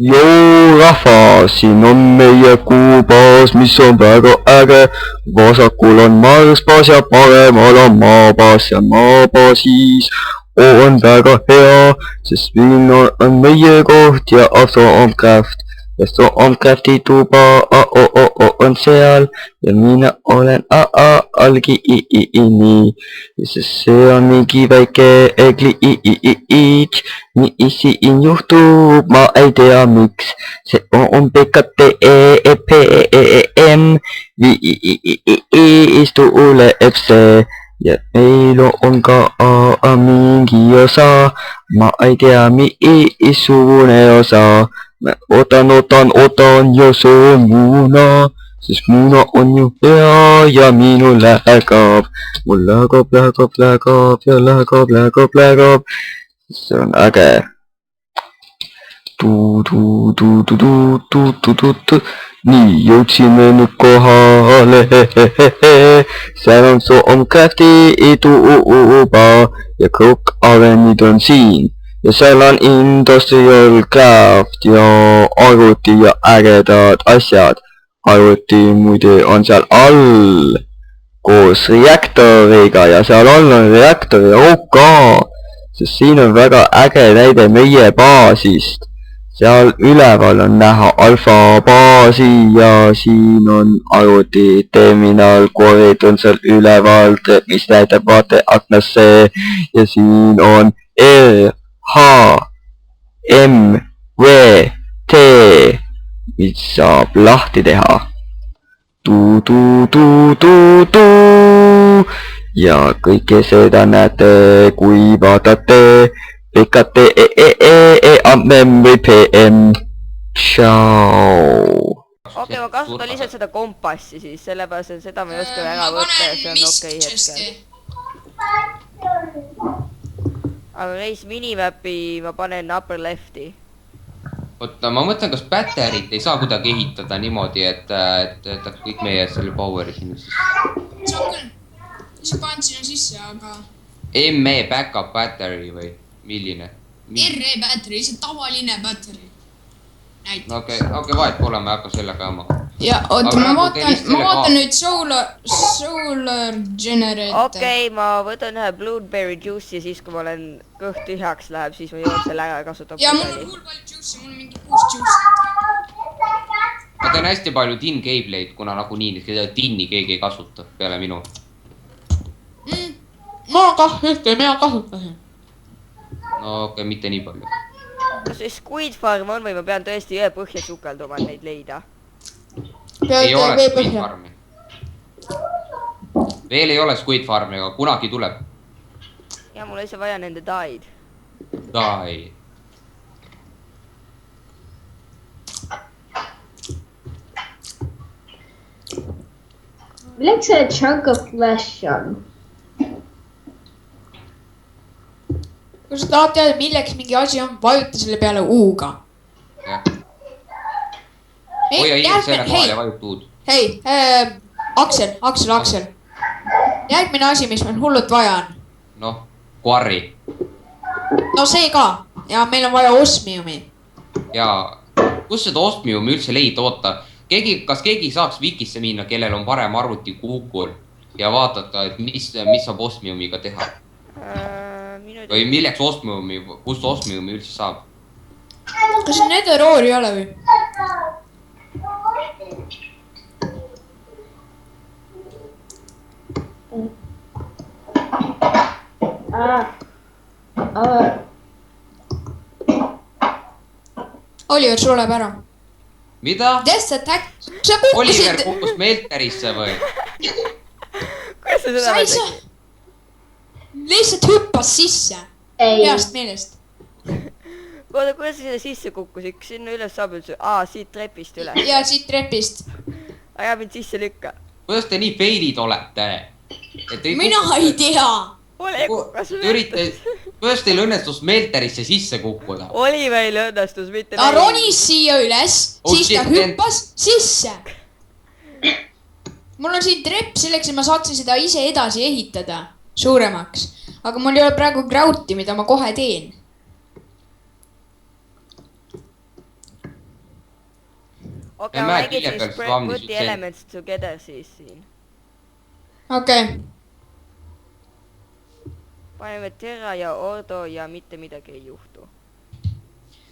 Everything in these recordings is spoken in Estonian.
Joo rahvas, siin on meie kuubaas, mis on väga äge. Vasakul on Marsbaas ja paremal on Maabaas ja Maabaasis on väga hea, sest siin on meie koht ja Aso on Craft. Ja Aso on Crafti tuba, on seal ja mina olen algi nii. Sest see on mingi väike glitch, mis siin juhtub, ma ei tea miks. See on PKTEPM, viis tuleb see. Ja meil on ka mingi osa, ma ei tea missugune osa. Ma ootan ja söön muuna, sest muuna on ju hea ja minul läheb. Mul läheb. See on äge. Nii, jõudsime nüüd kohale, seal on Crafti tuba ja kõik arenid on siin. Ja seal on Industrial Craft ja arvuti ja ägedad asjad. Arvuti muide on seal all koos reaktoriga ja seal all on reaktori OK. Sest siin on väga äge näide meie baasist. Seal üleval on näha alfa baasi ja siin on arvuti terminal, korid on seal üleval, mis näitab vaateaknasse ja siin on RHMWT, mis saab lahti teha. Ja kõike seda näete, kui vaatate memory PM. Tšau. Okei, ma kasutan lihtsalt seda kompassi siis, sellepärast et seda ma ei oska väga võtta ja see on okei hetkel. Aga neis minimapi ma panen upper lefti. Oota, ma mõtlen, kas batterit ei saa kuidagi ehitada niimoodi, et kõik meie selle power'i sinna siis. See on küll. See panen sinna sisse, aga... ME backup battery või milline? RE battery, see tavaline battery. Okei, vahet pole, ma ei hakka sellega jama. Ja, oota, ma vaatan nüüd solar generator. Okei, ma võtan ühe blueberry juice'i siis, kui ma olen kõht tühjaks läheb, siis ma jõuan selle ära kasutada. Ja, mul on hull palju juice'i, mul on mingi 6 juice'i. Ma teen hästi palju tin cable'id, kuna nagunii tinni keegi ei kasuta peale minu. Ma kasutasin. No okei, mitte nii palju. Kas see Squid Farm on või ma pean tõesti ühe põhja sukelduma, et neid leida? Ei ole Squid Farmi. Veel ei ole Squid Farmi, aga kunagi tuleb. Ja mul ei saa vaja nende daid. Die. Milleks see chunk of flesh on? Kui sa tahad teada, milleks mingi asi on, vajuta selle peale U-ga. Jah. Hoia hiil selle kohal ja vajuta U-d. Hei, Aksel. Järgmine asi, mis meil hullult vaja on. Noh, quarry. No see ka. Ja meil on vaja osmiumi. Ja kus seda osmiumi üldse leida, oota? Kas keegi saaks Wikisse minna, kellel on parem arvuti Google ja vaadata, et mis saab osmiumiga teha? Või milleks osmiumi, kust osmiumi üldse saab? Kas see netherroor ei ole või? Oliver sureb ära. Mida? Death attack. Oliver kukkus melterisse või? Kuidas sa seda tegid? Lihtsalt hüppas sisse. Heast meelest. Oota, kuidas sa sinna sisse kukkusid? Kas sinna üles saab üldse? Siit trepist üle. Ja siit trepist. Aja mind sisse lükka. Kuidas te nii failid olete? Mina ei tea. Kuidas teil õnnestus melterisse sisse kukkuda? Oliveril õnnestus, mitte ta ronis siia üles, siis ta hüppas sisse. Mul on siin trepp selleks, et ma saaksin seda ise edasi ehitada suuremaks. Aga mul ei ole praegu grouti, mida ma kohe teen. okei, Ja ma mäe mängin külje peal siis spawnis put üks the sent. elements together siis siin. okei . Paneme Terra ja Ordo ja mitte midagi ei juhtu.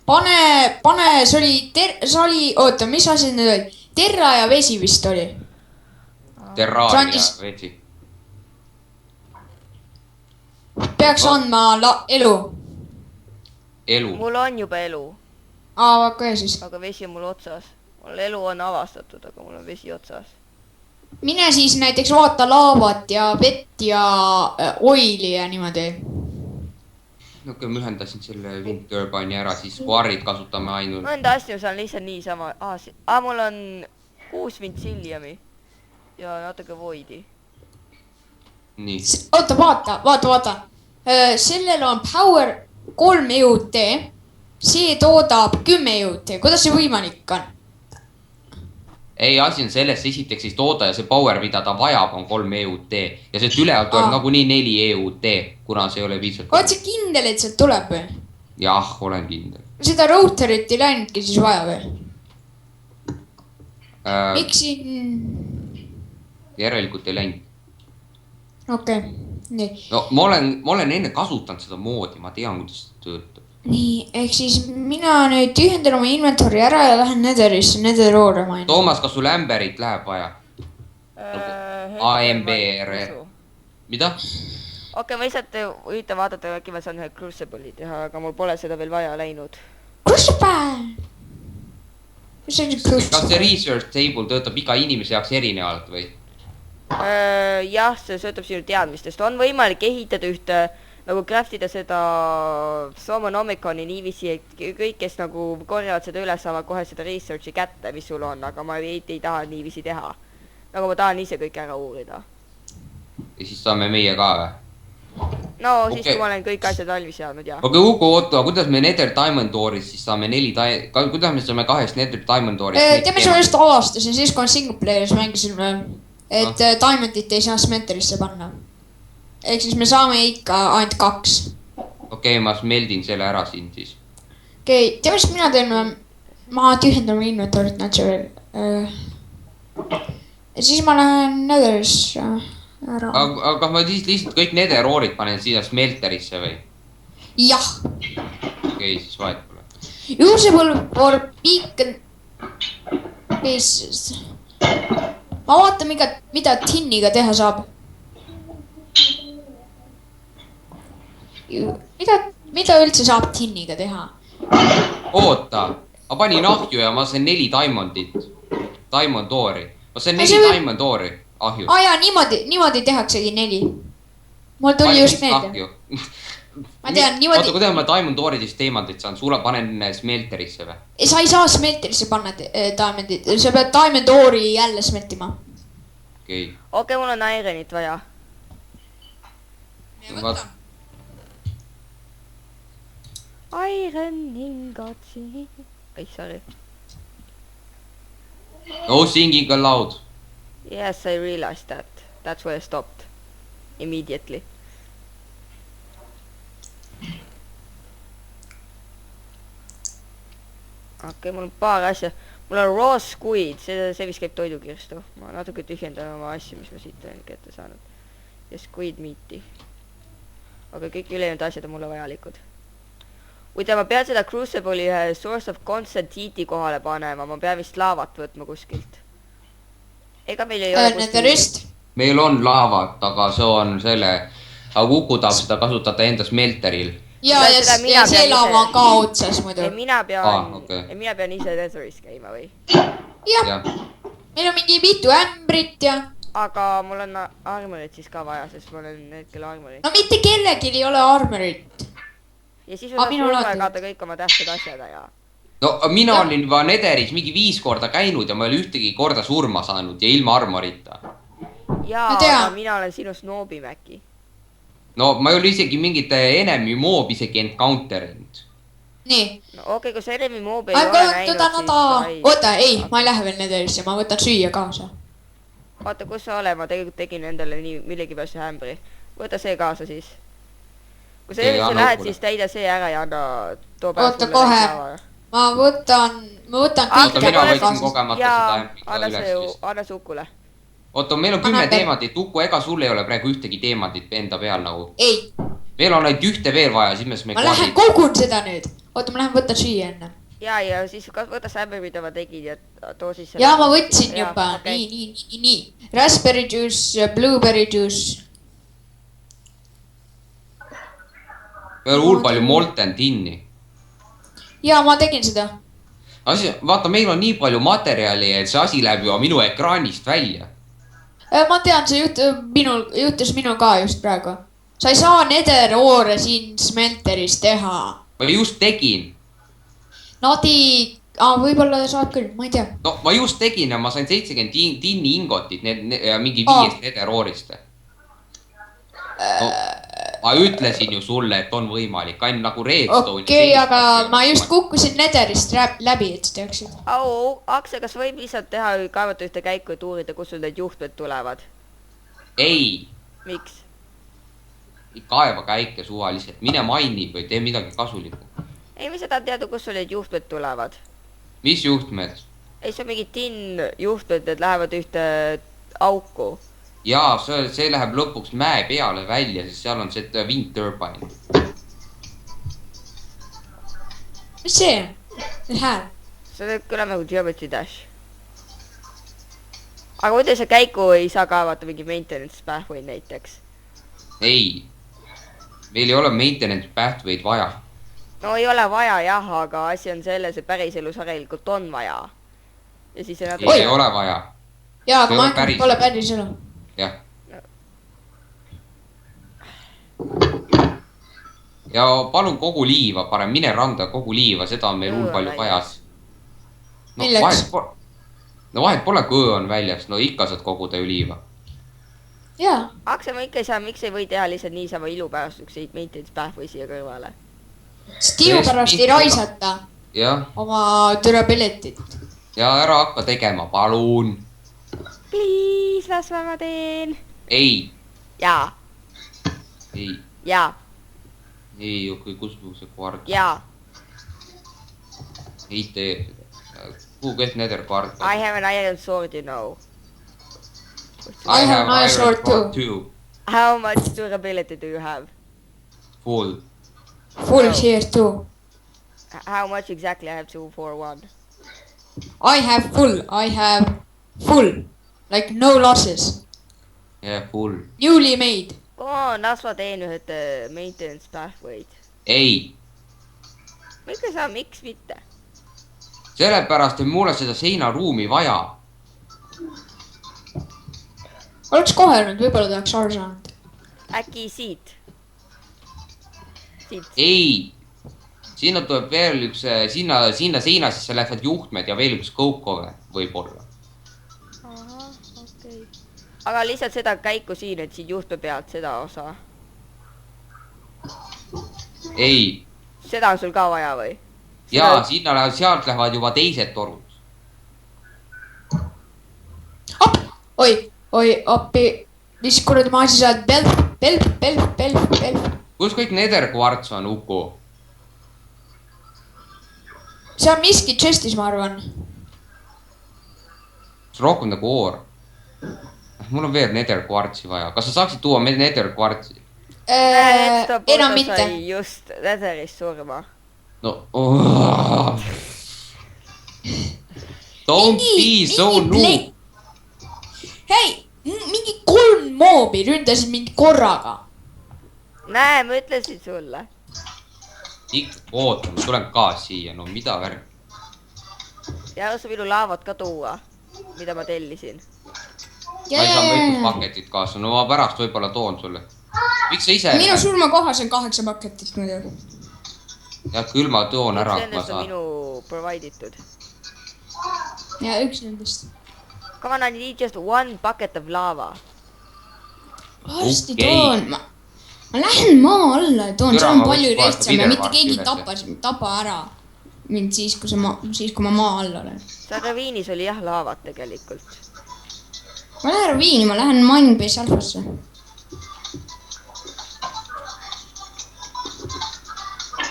pane , see oli , oota , mis asi need olid ? Terra ja vesi vist oli . Terraria Andis- veitsi . peaks andma elu . Elu . mul on juba elu, aa , okei siis . aga vesi on mul otsas. mul elu on avastatud, aga mul on vesi otsas. mine siis näiteks vaata laavat ja vett ja oili ja niimoodi . okei , ma ühendasin selle wind turbine'i ära , siis quarry'd kasutame ainult . mõnda asju saan lihtsalt niisama . mul on 6 vintsilliumi ja natuke voidi. nii , oota , vaata . sellel on power 3 EUT . see toodab 10 EUT , kuidas see võimalik on ? ei , asi on selles , esiteks siis toota ja see power , mida ta vajab , on 3 EUT ja sealt ülejäänud tuleb nagunii 4 EUT , kuna see ei ole oled piisavalt . sa kindel , et sealt tuleb või ? jah , olen kindel . seda routerit ei läinudki siis vaja või ? miks siin ? järelikult ei läinud . okei , nii . no ma olen enne kasutanud seda moodi , ma tean , kuidas see töötab . nii , ehk siis mina nüüd ühendan oma inventory ära ja lähen Netherisse , Nether-ore mainin . Toomas , kas sul ämberit läheb vaja ? AMBR. mida ? okei, ma lihtsalt üritan vaadata , äkki ma saan ühe Crucible'i teha, aga mul pole seda veel vaja läinud. Crucible! mis see on kas see Crucible ? research table töötab iga inimese jaoks erinevalt või ? Jah, see sõltub sinu teadmistest. On võimalik ehitada ühte, nagu craft ida seda Somonomiconi niiviisi, et kõik, kes nagu korjavad seda üles, saavad kohe seda research'i kätte, mis sul on, aga ma ei taha niiviisi teha. Nagu ma tahan ise kõik ära uurida. ja siis saame meie ka või ? No siis Okei. kui ma olen kõik asjad valmis seadnud, jah. aga Ugo, oota , kuidas me Nether Diamond Door'ist siis saame kuidas me saame 2 Nether Diamond Door'ist ? teeme sellest avastasin siis , kui on single player'is mängisime , et Diamondit ei saa Smelterisse panna . ehk siis me saame ikka ainult 2 . okei , ma smeldin selle ära siin siis . okei , tead mis mina teen ? ma tühjendan oma inventory't natural . ja siis ma lähen Netherisse ära . aga ma siis lihtsalt kõik Nether Ore'id panen siia smelterisse või ? jah . okei , siis vahet pole . Usable for beacon bases . ma vaatan , mida tinniga teha saab . mida üldse saab tinniga teha ? oota , ma panin ahju ja ma sain 4 diamondit . Diamond Door'i . ma sain 4 see võib- Diamond Door'i ahju . aa jaa , niimoodi tehaksegi 4 . mul tuli just meelde . Ma tean, niimoodi- oota , kuidas ma Diamond Door'idest teemantid saan , panen smelterisse või ? sa ei saa smelterisse panna diamondit , sa pead diamond ore'i jälle smeltima . okei , okei, mul on ironit vaja. vaat- Iron ingotsi. Ei, sorry. no singing aloud . Yes, I realized that. That's why I stopped. Immediately. okei, mul on paar asja. Mul on raw squid, see vist käib toidukirstu. Ma natuke tühjendan oma asju, mis ma siit olen kätte saanud. Ja squid meat'i. Aga kõik ülejäänud asjad on mulle vajalikud. Kuida ma pean seda Crucible'i ühe source of constant heat'i kohale panema, ma pean vist laavat võtma kuskilt. Ega meil ei ole Netherist . meil on laavat , aga see on selle , aga Uku tahab seda kasutada enda smelteril . ja see laava on ka otsas muidu . Ei, mina pean ise Netheris käima või? jah , jah , meil on mingi mitu ämbrit ja . Aga mul on armorit siis ka vaja, sest ma olen hetkel armorit. no mitte kellelgi ei ole armorit . Ja siis ma minul saan on. kaota kõik oma tähtsad asjad ja. no mina olin juba Netheris mingi 5 korda käinud ja ma ei ole ühtegi korda surma saanud ja ilma armorita . Jaa, Ma tean. aga mina olen sinust noobimäki. no ma ei ole isegi mingit enemy mob isegi encounter inud . nii . No okei, kui sa enemi moobi ei ole näinud, siis oota , ei , ma ei lähe veel Netherisse , ma võtan süüa kaasa . Vaata, kus sa ole, ma tegelikult tegin endale nii millegipärast ühe ämbri. Võta see kaasa siis. Kui sa Okei, Netherisse anna lähed, Ukule. siis täida see ära ja anna too Oota, kohe. ma võtan ma võtan oota, kõik mina võtsin kaasas. kogemata ja seda MP anna üles see, siis. anna see Ukule. oota, meil on 10 Anna- teemandit, Uku, ega sul ei ole praegu ühtegi teemandit enda peal nagu. ei, meil on ainult ühte veel vaja, siis me saame ma lähen kogun seda nüüd. oota, ma lähen võtan süüa enne. ja siis võta säbe, mida ma tegin ja too siis selle. ja ma võtsin Jaa, juba okei. nii. Raspberry juice, blueberry juice. meil on hull palju molten tinni. ja ma tegin seda. asi, vaata, meil on nii palju materjali, et see asi läheb juba minu ekraanist välja. ma tean, see juhtus minul ka just praegu. sa ei saa nether-oore siin smelteris teha. ma just tegin. Võib-olla saab küll, ma ei tea. no ma just tegin ja ma sain 70 tinni ingotit, mingi 5 nederoorist. No, ma ütlesin ju sulle, et on võimalik, ainult nagu redstone'i. okei, aga ma just kukkusin netherist läbi, et sa teaksid. Akse, kas võib lihtsalt teha, kaevata ühte käiku, et uurida, kus sul need juhtmed tulevad? ei, Miks? kaeva käike suvaliselt, mine maini või tee midagi kasulikku. ei, ma seda teada, kus sul need juhtmed tulevad. mis juhtmed? ei, see on mingi juhtmed, need lähevad ühte auku. jaa, see läheb lõpuks mäe peale välja, sest seal on see wind turbine. mis see on? see hääl. see kõlab nagu Geometry Dash. aga muidu see käiku ei saa kaevata mingi maintenance pathway näiteks. ei, meil ei ole maintenance pathway'd vaja. no ei ole vaja jah, aga asi on selles, et päriselus harilikult on vaja. ja siis see ei ole vaja. jaa, aga See ma ole päris pole elu. päris elu. jah. ja palun kogu liiva parem, mine randa kogu liiva, seda on meil hull palju vaja. Milleks? vahet pole, kui on väljas, no ikka saad koguda ju liiva. jaa. Akse, ma ikka ei saa, miks ei või teha lihtsalt niisama ilu pärast ükseid maintenance pathway siia kõrvale. Stiimu pärast ei raisata jah, oma durability't. ja ära hakka tegema, palun. Please, las ma teen. ei, jaa, ei, jaa, ei, kus mu see kvart, jaa. ei tee seda. kuhu kes nether kvart on? I have an iron sword, you know. I have an iron sword too. How much durability do you have? Full. Full No. here too. How much exactly? I have 2 for 1. I have full. Like no losses. jah, full. Newly made. Come on, las ma teen ühed maintenance pathway'd. ei, miks ei saa, miks mitte? sellepärast, et mul on seda seinaruumi vaja. Oleks kohe olnud, võib-olla tahaks aru saanud. Äkki siit? Siit. ei, sinna tuleb veel üks, sinna seina sisse lähevad juhtmed ja veel üks coke võib-olla. Ahah, okei. Aga lihtsalt seda käiku siin, et siin juhtme pealt seda osa. ei, Seda on sul ka vaja või? ja sinna lähevad, sealt lähevad juba teised torud. Oi, appi. Mis kuradi ma asi saad? Belf. kus kõik nether kvarts on, Uku? see on miski chest'is, ma arvan. see on rohkem nagu oor. mul on veel nether kvartsi vaja, kas sa saaksid tuua meil nether kvartsi? Enam mitte. Just netherist surma. no oh. Don't be so noob. Hei, mingi 3 moobi ründasid mind korraga. Näe, ma ütlesin sulle. ikka, oota, ma tulen ka siia, no mida värk. Ja sa minu laavat ka tuua, mida ma tellisin. ma ei saa mõjutuspaketit kaasa, no ma pärast võib-olla toon sulle. miks sa ise minu surmakohas on 8 paketit muidu. jah, küll ma toon ära, kui ma Nendest on saan. minu providitud. ja üks nendest. Come on, I need just 1 bucket of lava. varsti Okei. toon. Ma lähen maa alla ja toon, Türa, see on ma palju võiks vaadata lihtsam ja video mitte varsti keegi ülesse. tapa ära mind siis, kui ma maa all olen. seal raviinis oli jah laavat tegelikult. ma lähen raviini, ma lähen Minebase alfasse.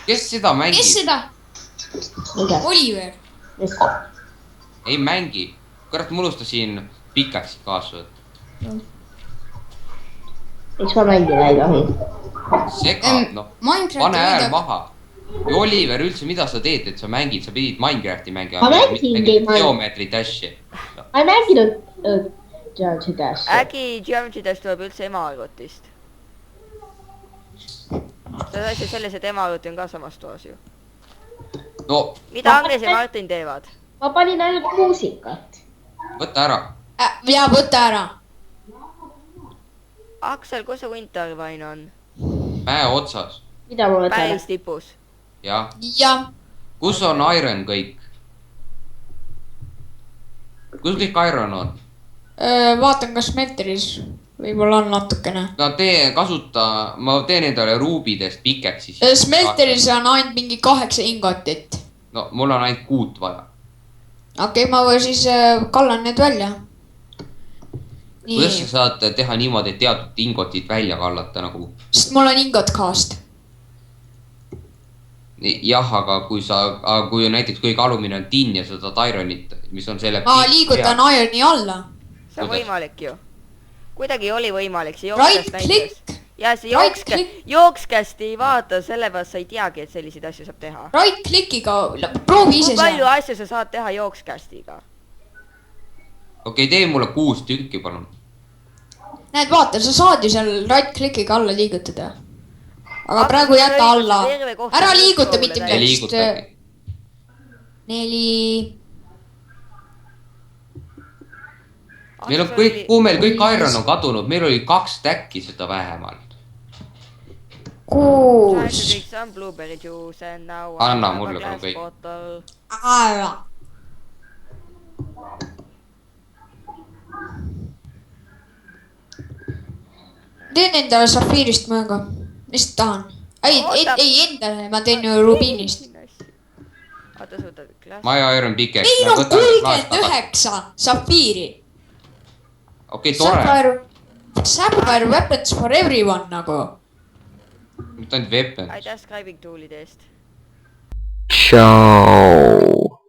kes seda mängib? kes seda? Oliver. mis , ei mängi . kurat , ma unustasin pikaks kaasa võtta . miks ma mängida ei tohi ? segad , noh . Minecrafti pane hääl võidab , maha . ja Oliver üldse , mida sa teed , et sa mängid , sa pidid Minecrafti mängima . Ma mängingi Geometry Dashi . ma ei mänginud George'i Dashi . äkki Geometry Dash tuleb üldse ema arvutist ? see asi selles , et ema arvuti on ka samas toas ju . no mida Agnes ja Martin teevad ? ma panin ainult muusikat . võta ära . ja võta ära . Aksel , kus see Wintervine on ? mäe otsas . mida ma võtan ? päris tipus . jah . jah , kus on Iron kõik ? kus kõik Iron on ? vaatan , kas Smelteris võib-olla on natukene . no kasuta , ma teen endale ruubidest pikeksi . Smelteris on ainult mingi 8 ingotit . no mul on ainult 6 vaja . okei , ma siis kallan need välja . kuidas sa nii , saad teha niimoodi , et teatud ingotid välja kallata nagu ? sest mul on ingot cast . jah , aga kui näiteks kõige alumine on tin ja sa tahad Ironit , mis on selle . ma liigutan Ironi alla . see on Kuidas? võimalik ju . kuidagi oli võimalik , see Right jookskäst näitas . click , ja see Right click. jookskäst ei vaata , sellepärast sa ei teagi , et selliseid asju saab teha . right click'iga , proovi ise kui palju seda . asju sa saad teha jookskästiga ? okei , tee mulle 6 tükki , palun . näed , vaata , sa saad ju seal right click'iga alla liigutada . aga praegu jäta alla . ära liiguta mitte ei midagi , liigutagi . 4 . meil on kõik , kuhu meil kõik Iron on kadunud , meil oli 2 täkki seda vähemalt . 6 . some blueberry juice and now Anna I have a mulle glass palun kõik. bottle. teen endale safiirist mängu , lihtsalt tahan . ei endale , ma teen ju rubiinist . oota , sa võtad glass . My Iron pikeksi . meil on 39 safiiri . okei , tore . Sapphire weapons for everyone nagu . mitte ainult weapon . aitäh scribing tool'ide eest . tšau .